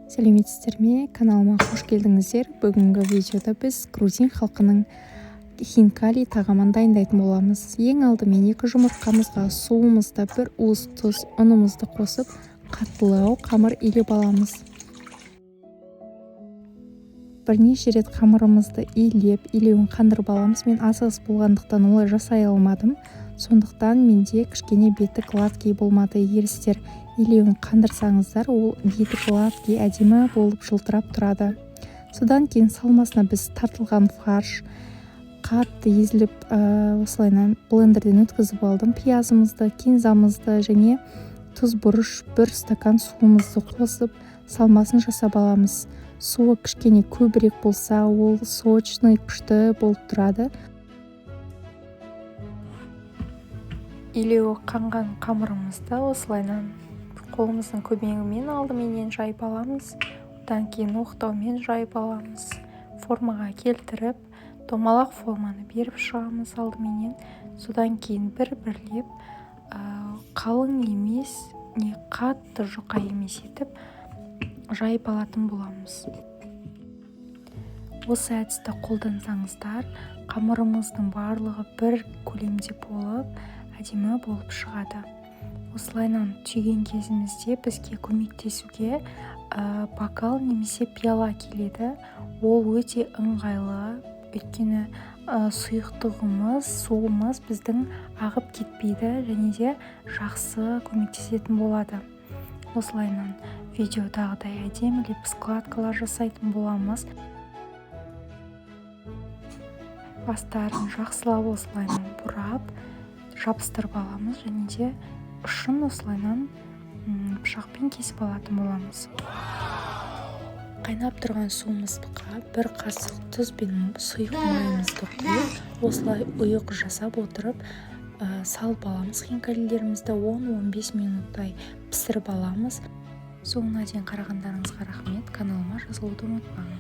Сәлеметсіздер ме? Каналыма қош келдіңіздер. Бүгінгі видеода біз грузин халқының хинкали тағамын дайындайтын боламыз. Ең алдымен 2 жұмыртқамызға суымызды, 1 уыс тұз, ұнымызды қосып, қаттылау қамыр илеп аламыз. Бірнеше рет қамырымызды илеуін қандырып аламыз. Мен асығыс болғандықтан олай жасай алмадым. Сондықтан менде кішкене беті гладкий болмады. Егер сіздер илеуін қандырсаңыздар, ол беті гладкий әдемі болып жылтырап тұрады. Содан кейін салмасына біз тартылған фарш, қатты езіліп, осылайынан блендерден өткізіп алдым. Пиязымызды, кинзамызды және тұз бұрыш 1 стакан суымызды қосып, салмасын жасап аламыз. Суы кішкене көбірек болса, ол сочный, күшті болып тұрады. Илеуі қанған қамырымызды осылайынан қолымыздың көмегімен алдыменен жайып аламыз. Одан кейін оқтаумен жайып аламыз. Формаға келтіріп, домалақ форманы беріп шығамыз алдыменен. Содан кейін бір-бірлеп қалың емес, не қатты жұқа емес етіп жайып алатын боламыз. Осы әдісті қолдансаңыздар, қамырымыздың барлығы бір көлемде болып, әдемі болып шығады. Осылайынан түйген кезімізде бізге көмектесуге бокал немесе пиала келеді. Ол өте ыңғайлы, өйткені сұйықтығымыз, суымыз біздің ағып кетпейді және де жақсы көмектесетін болады. Осылайынан видеодағыдай әдемілеп складкалар жасайтын боламыз. Астарын жақсылап осылайынан бұрап, жабыстырып аламыз және де ұшын осылайынан пышақпен кесіп алатын боламыз. Қайнап тұрған суымызға 1 қасық тұз бен сұйық майымызды құйып, осылай ұйық жасап отырып, салып аламыз. Хинкалилерімізді 10-15 минуттай пісіріп аламыз. Соңына дейін қарағандарыңызға рахмет. Каналыма жазылуды ұмытпаңыз.